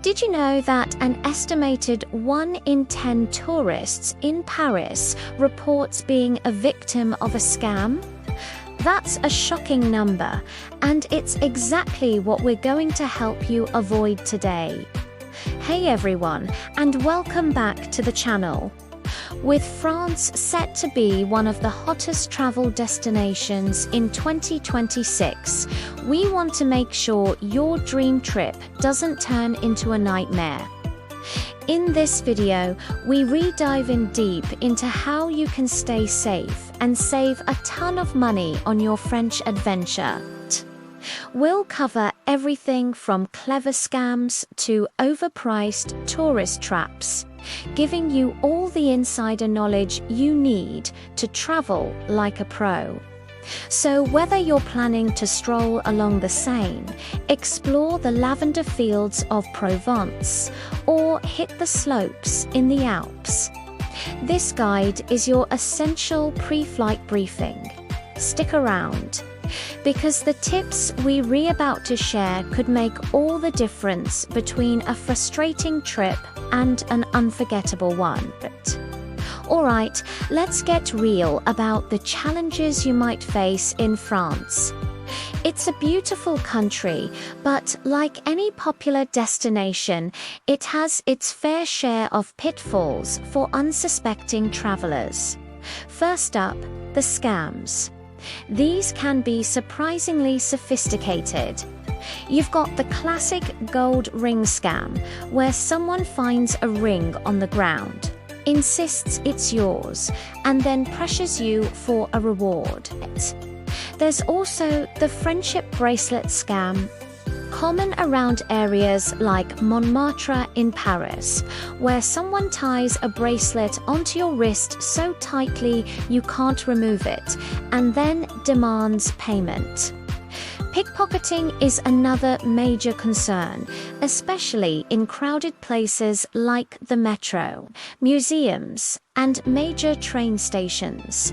Did you know that an estimated 1 in 10 tourists in Paris reports being a victim of a scam? That's a shocking number, and it's exactly what we're going to help you avoid today. Hey everyone, and welcome back to the channel. With France set to be one of the hottest travel destinations in 2026, we want to make sure your dream trip doesn't turn into a nightmare. In this video, we dive in deep into how you can stay safe and save a ton of money on your French adventure. We'll cover everything from clever scams to overpriced tourist traps, giving you all the insider knowledge you need to travel like a pro. So whether you're planning to stroll along the Seine, explore the lavender fields of Provence, or hit the slopes in the Alps, this guide is your essential pre-flight briefing. Stick around, because the tips we're about to share could make all the difference between a frustrating trip and an unforgettable one. Alright, let's get real about the challenges you might face in France. It's a beautiful country, but like any popular destination, it has its fair share of pitfalls for unsuspecting travelers. First up, the scams. These can be surprisingly sophisticated. You've got the classic gold ring scam, where someone finds a ring on the ground, insists it's yours, and then pressures you for a reward. There's also the friendship bracelet scam, common around areas like Montmartre in Paris, where someone ties a bracelet onto your wrist so tightly you can't remove it, and then demands payment. Pickpocketing is another major concern, especially in crowded places like the metro, museums, and major train stations.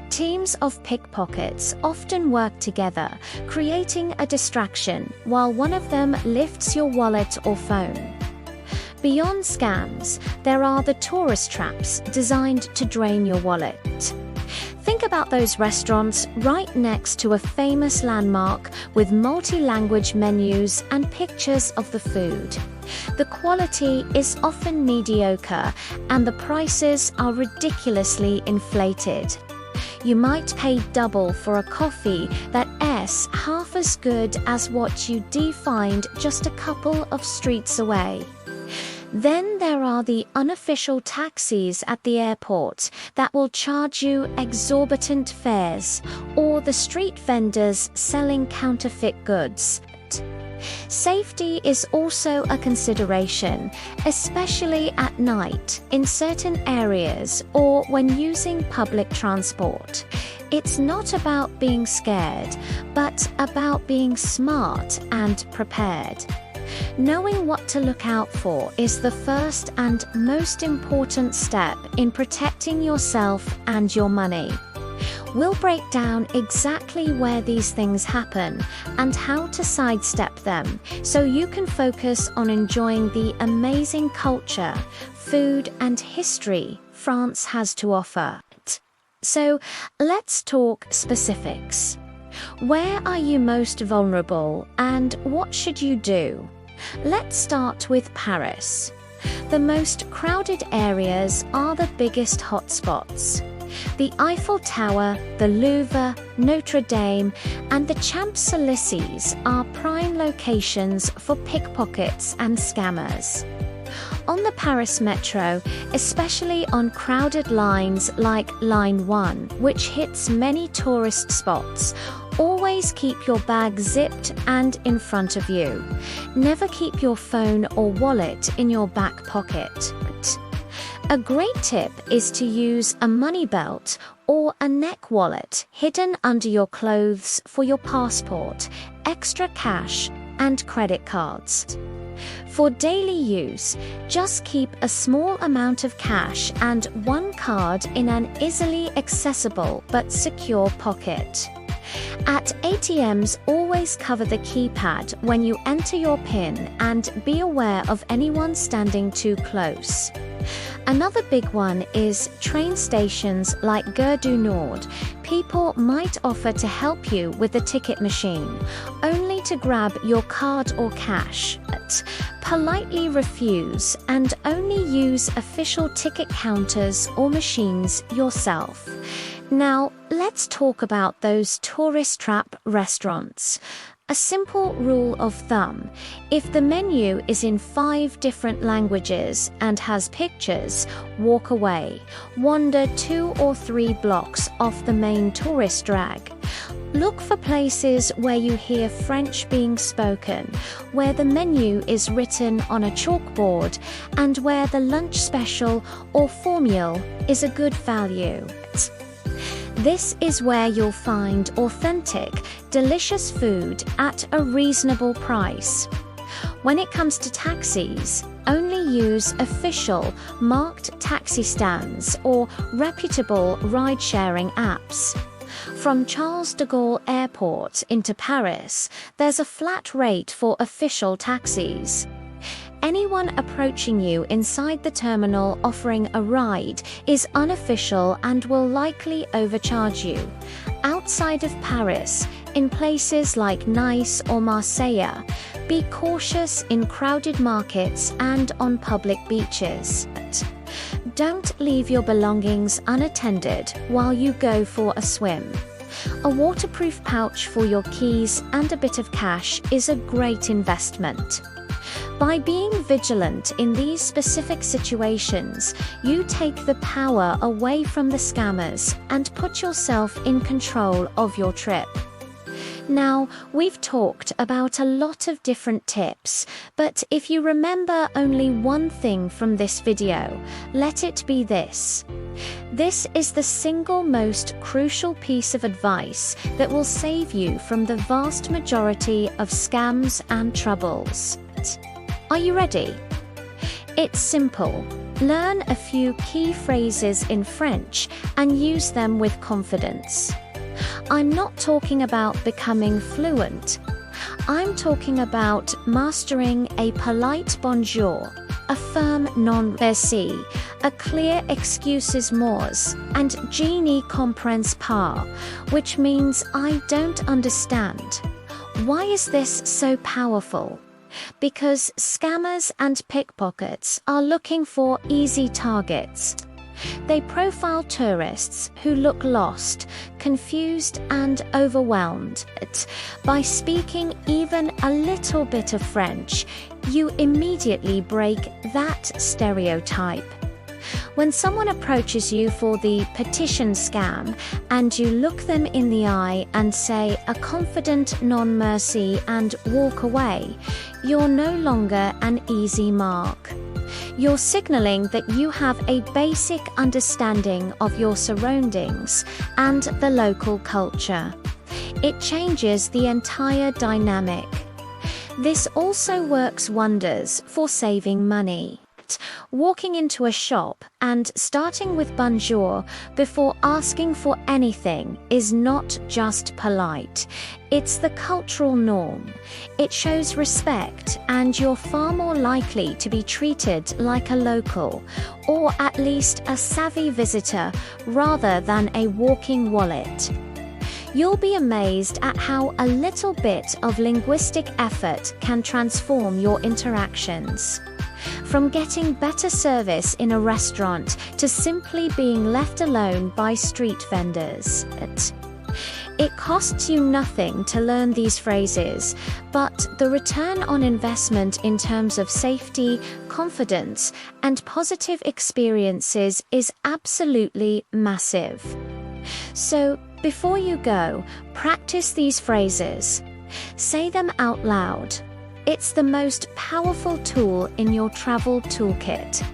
Teams of pickpockets often work together, creating a distraction while one of them lifts your wallet or phone. Beyond scams, there are the tourist traps designed to drain your wallet. Think about those restaurants right next to a famous landmark with multi-language menus and pictures of the food. The quality is often mediocre, and the prices are ridiculously inflated. You might pay double for a coffee that's half as good as what you find just a couple of streets away. Then there are the unofficial taxis at the airport that will charge you exorbitant fares, or the street vendors selling counterfeit goods. Safety is also a consideration, especially at night in certain areas or when using public transport. It's not about being scared, but about being smart and prepared. Knowing what to look out for is the first and most important step in protecting yourself and your money. We'll break down exactly where these things happen and how to sidestep them, so you can focus on enjoying the amazing culture, food, and history France has to offer. So let's talk specifics. Where are you most vulnerable, and what should you do? Let's start with Paris. The most crowded areas are the biggest hotspots. The Eiffel Tower, the Louvre, Notre Dame, and the Champs-Élysées are prime locations for pickpockets and scammers. On the Paris metro, especially on crowded lines like Line 1, which hits many tourist spots, always keep your bag zipped and in front of you. Never keep your phone or wallet in your back pocket. A great tip is to use a money belt or a neck wallet hidden under your clothes for your passport, extra cash, and credit cards. For daily use, just keep a small amount of cash and one card in an easily accessible but secure pocket. At ATMs, always cover the keypad when you enter your PIN and be aware of anyone standing too close. Another big one is train stations like Gare du Nord. People might offer to help you with the ticket machine, only to grab your card or cash. Politely refuse and only use official ticket counters or machines yourself. Now, let's talk about those tourist trap restaurants. A simple rule of thumb: if the menu is in 5 different languages and has pictures, walk away. Wander 2 or 3 blocks off the main tourist drag. Look for places where you hear French being spoken, where the menu is written on a chalkboard, and where the lunch special or formule is a good value. This is where you'll find authentic, delicious food at a reasonable price. When it comes to taxis, only use official, marked taxi stands or reputable ride-sharing apps. From Charles de Gaulle Airport into Paris, there's a flat rate for official taxis. Anyone approaching you inside the terminal offering a ride is unofficial and will likely overcharge you. Outside of Paris, in places like Nice or Marseille, be cautious in crowded markets and on public beaches. Don't leave your belongings unattended while you go for a swim. A waterproof pouch for your keys and a bit of cash is a great investment. By being vigilant in these specific situations, you take the power away from the scammers and put yourself in control of your trip. Now, we've talked about a lot of different tips, but if you remember only one thing from this video, let it be this. This is the single most crucial piece of advice that will save you from the vast majority of scams and troubles. Are you ready? It's simple. Learn a few key phrases in French and use them with confidence. I'm not talking about becoming fluent. I'm talking about mastering a polite bonjour, a firm non merci, a clear excuses moi, and je n'y comprends pas, which means I don't understand. Why is this so powerful? Because scammers and pickpockets are looking for easy targets. They profile tourists who look lost, confused, and overwhelmed. By speaking even a little bit of French, you immediately break that stereotype. When someone approaches you for the petition scam and you look them in the eye and say a confident non-mercy and walk away, you're no longer an easy mark. You're signaling that you have a basic understanding of your surroundings and the local culture. It changes the entire dynamic. This also works wonders for saving money. Walking into a shop and starting with bonjour before asking for anything is not just polite. It's the cultural norm. It shows respect, and you're far more likely to be treated like a local, or at least a savvy visitor, rather than a walking wallet. You'll be amazed at how a little bit of linguistic effort can transform your interactions. From getting better service in a restaurant to simply being left alone by street vendors. It costs you nothing to learn these phrases, but the return on investment in terms of safety, confidence, and positive experiences is absolutely massive. So, before you go, practice these phrases. Say them out loud. It's the most powerful tool in your travel toolkit.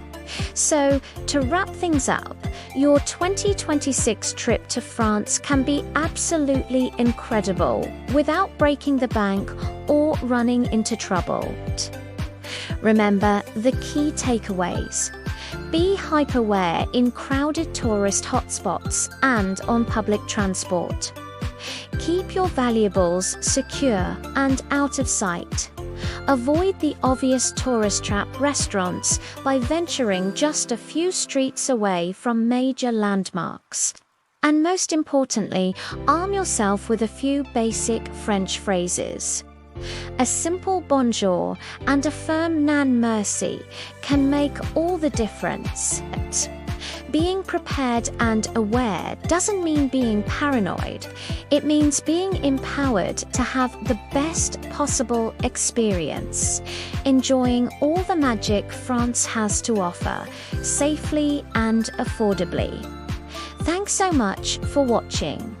So, to wrap things up, your 2026 trip to France can be absolutely incredible without breaking the bank or running into trouble. Remember the key takeaways. Be hyper-aware in crowded tourist hotspots and on public transport. Keep your valuables secure and out of sight. Avoid the obvious tourist trap restaurants by venturing just a few streets away from major landmarks. And most importantly, arm yourself with a few basic French phrases. A simple bonjour and a firm non merci can make all the difference. Being prepared and aware doesn't mean being paranoid. It means being empowered to have the best possible experience, enjoying all the magic France has to offer, safely and affordably. Thanks so much for watching.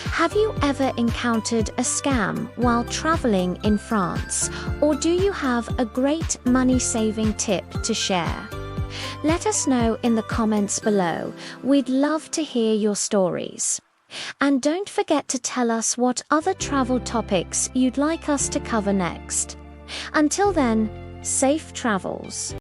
Have you ever encountered a scam while traveling in France, or do you have a great money-saving tip to share? Let us know in the comments below. We'd love to hear your stories. And don't forget to tell us what other travel topics you'd like us to cover next. Until then, safe travels.